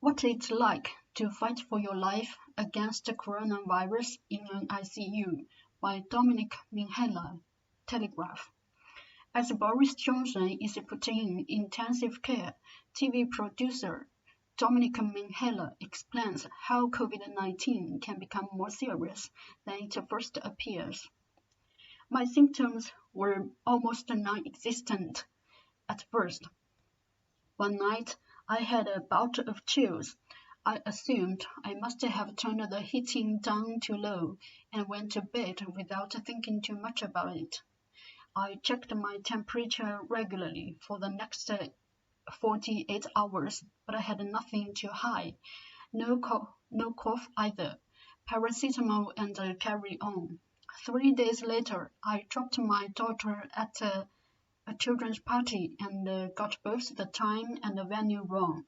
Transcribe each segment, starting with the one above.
What it's like to fight for your life against the coronavirus in an ICU by Dominic Minghella, Telegraph. As Boris Johnson is put in intensive care, TV producer Dominic Minghella explains how COVID-19 can become more serious than it first appears. My symptoms were almost non-existent at first. One night, I had a bout of chills. I assumed I must have turned the heating down too low and went to bed without thinking too much about it. I checked my temperature regularly for the next 48 hours, but I had nothing to hide. No cough either. Paracetamol and carry on. 3 days later, I dropped my daughter at a children's party and got both the time and the venue wrong.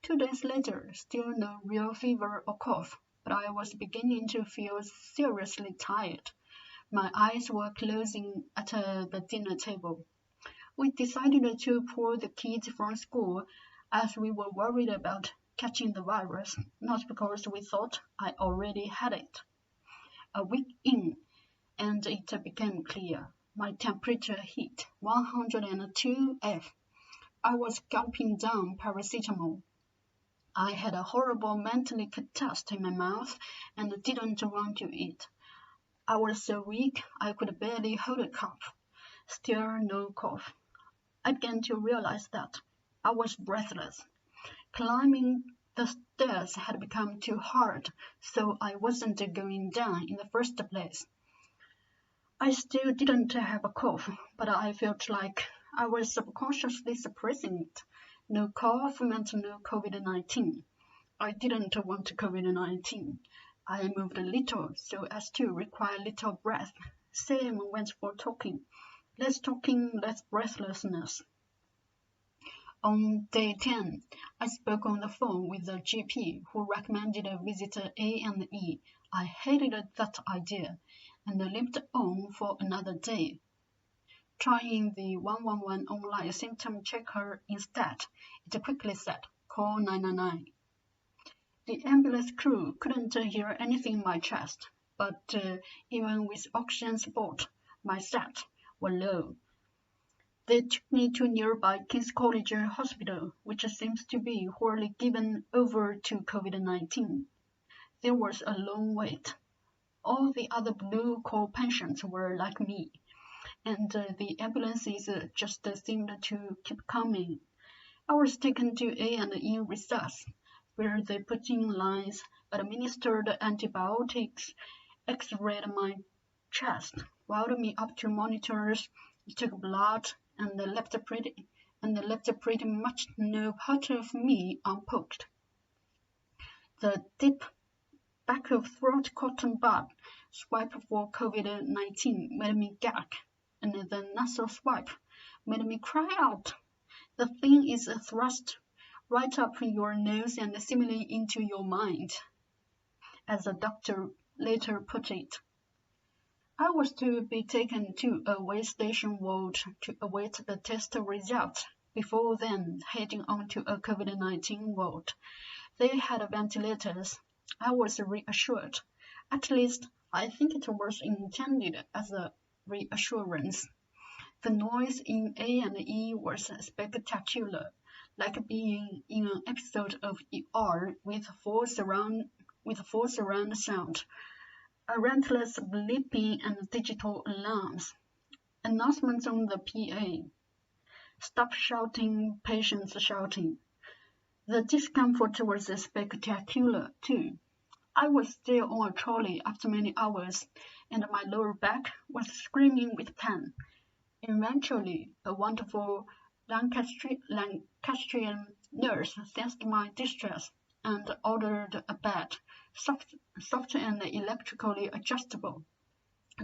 2 days later, still no real fever or cough, but I was beginning to feel seriously tired. My eyes were closing at the dinner table. We decided to pull the kids from school as we were worried about catching the virus, not because we thought I already had it. A week in, and it became clear. My temperature hit 102 F. I was gulping down paracetamol. I had a horrible mentally taste in my mouth and didn't want to eat. I was so weak I could barely hold a cup. Still no cough. I began to realize that I was breathless. Climbing the stairs had become too hard, so I wasn't going down in the first place. I still didn't have a cough, but I felt like I was subconsciously suppressing it. No cough meant no COVID-19. I didn't want COVID-19. I moved a little so as to require little breath. Same went for talking. Less talking, less breathlessness. On day 10, I spoke on the phone with the GP who recommended a visit to A&E. I hated that idea and lived on for another day. Trying the 111 online symptom checker instead, it quickly said, call 999. The ambulance crew couldn't hear anything in my chest, but even with oxygen support, my stats were low. They took me to nearby King's College Hospital, which seems to be wholly given over to COVID-19. There was a long wait. All the other blue-collar patients were like me, and the ambulances just seemed to keep coming. I was taken to A&E resus, where they put in lines, administered antibiotics, x-rayed my chest, wired me up to monitors, took blood, and left pretty much no part of me unpoked. The deep back of throat cotton bud swipe for COVID-19 made me gag, and the nasal swipe made me cry out. The thing is thrust right up your nose and seemingly into your mind, as the doctor later put it. I was to be taken to a way station ward to await the test results, before then heading on to a COVID-19 ward. They had ventilators. I was reassured. At least, I think it was intended as a reassurance. The noise in A&E was spectacular, like being in an episode of ER with full surround sound, a relentless bleeping and digital alarms, announcements on the PA. Stop shouting, patients shouting. The discomfort was spectacular too. I was still on a trolley after many hours, and my lower back was screaming with pain. Eventually, a wonderful Lancastrian nurse sensed my distress and ordered a bed, soft and electrically adjustable,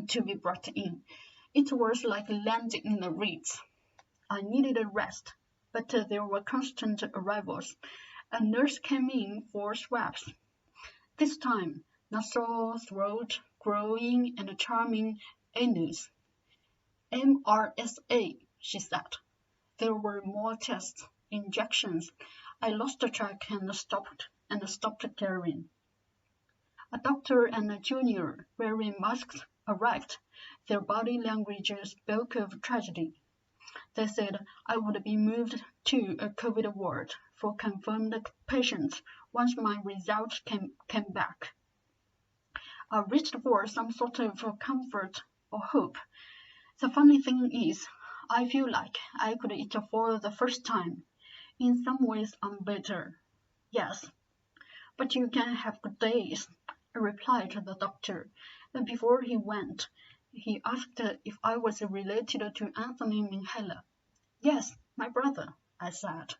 to be brought in. It was like landing in the Ritz. I needed a rest, but there were constant arrivals. A nurse came in for swabs. This time, nasal, throat, growing, and charming anus. MRSA, she said. There were more tests injections. I lost track and stopped caring. A doctor and a junior, wearing masks, arrived. Their body language spoke of tragedy. They said I would be moved to a COVID ward for confirmed patients once my results came back. I reached for some sort of comfort or hope. The funny thing is, I feel like I could eat for the first time. In some ways, I'm better. Yes, but you can have good days, I replied to the doctor. And before he went, he asked if I was related to Anthony Minghella. Yes, my brother, I said.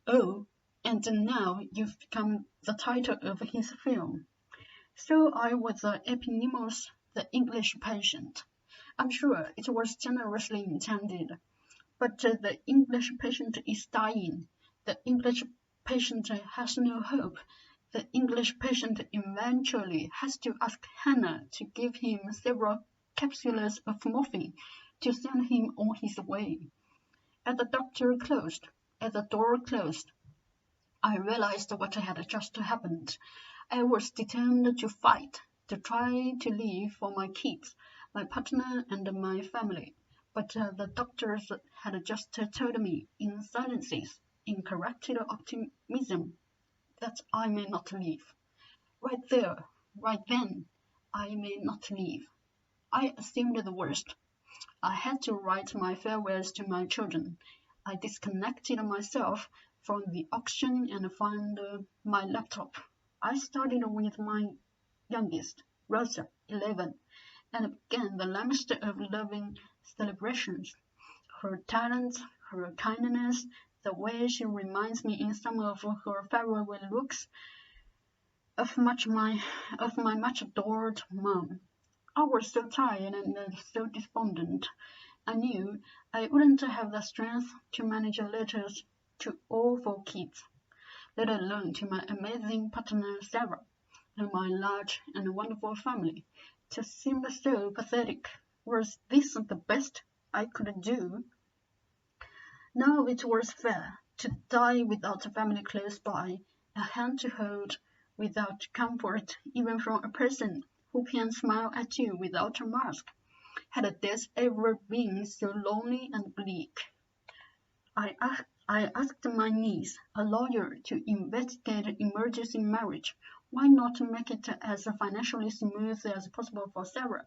Oh, and now you've become the title of his film. So I was Eponymous, the English patient. I'm sure it was generously intended, but the English patient is dying. The English patient has no hope. The English patient eventually has to ask Hannah to give him several capsules of morphine to send him on his way. As the door closed, I realized what had just happened. I was determined to fight, to try to live for my kids, my partner, and my family. But the doctors had just told me in silences, in corrected optimism, that I may not live. Right there, right then, I may not live. I assumed the worst. I had to write my farewells to my children. I disconnected myself from the auction and found my laptop. I started with my youngest, Rosa, 11, and began the lamest of loving celebrations. Her talents, her kindness, the way she reminds me in some of her farewell looks of my much adored mom. I was so tired and so despondent. I knew I wouldn't have the strength to manage letters to all 4 kids, let alone to my amazing partner Sarah, and my large and wonderful family. It just seemed so pathetic. Was this the best I could do? Now it was fair to die without a family close by, a hand to hold, without comfort even from a person who can smile at you without a mask. Had death ever been so lonely and bleak? I asked my niece, a lawyer, to investigate emergency marriage. Why not make it as financially smooth as possible for Sarah?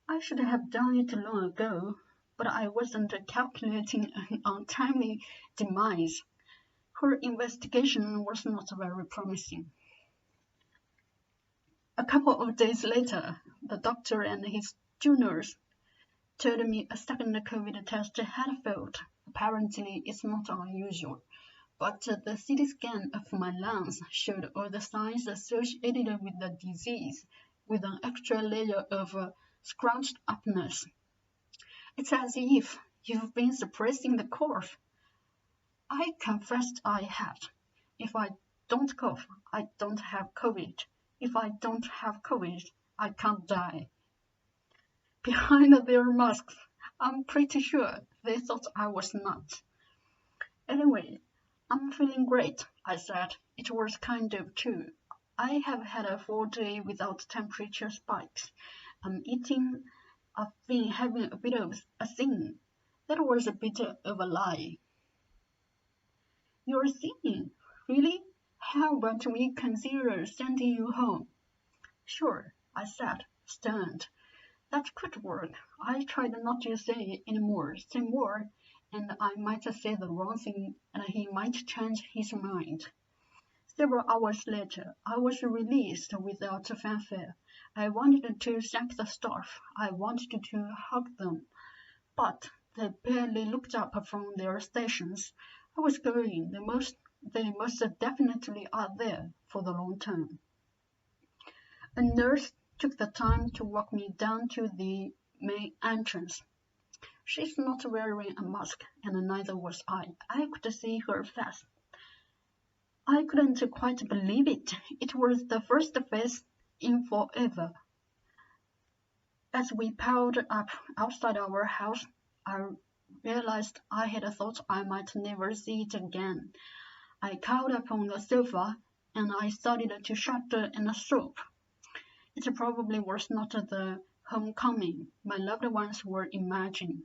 I should have done it long ago, but I wasn't calculating an untimely demise. Her investigation was not very promising. A couple of days later, the doctor and his juniors told me a second COVID test had failed. Apparently, it's not unusual, but the CT scan of my lungs showed all the signs associated with the disease, with an extra layer of scrunched upness. It's as if you've been suppressing the cough. I confessed I had. If I don't cough, I don't have COVID. If I don't have COVID, I can't die. Behind their masks, I'm pretty sure they thought I was nuts. Anyway, I'm feeling great, I said. It was kind of true. I have had a 4-day without temperature spikes. I'm eating. I've been having a bit of a thing. That was a bit of a lie. You're singing? Really? How about we consider sending you home? Sure, I said, stunned. That could work. I tried not to say anymore, say more, and I might say the wrong thing, and he might change his mind. Several hours later, I was released without fanfare. I wanted to thank the staff. I wanted to hug them, but they barely looked up from their stations. I was going. They most definitely are there for the long term. A nurse took the time to walk me down to the main entrance. She's not wearing a mask, and neither was I. I could see her face. I couldn't quite believe it. It was the first face in forever. As we piled up outside our house, I realized I had thought I might never see it again. I curled up on the sofa, and I started to shudder and sob. It probably was not the homecoming my loved ones were imagining.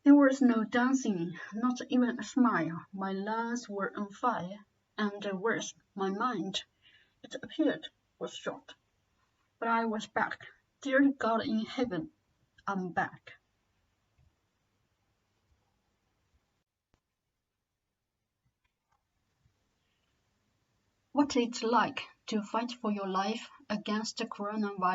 There was no dancing, not even a smile. My lungs were on fire, and worse, my mind, it appeared, was shot. But I was back. Dear God in heaven, I'm back. What it's like to fight for your life against the coronavirus.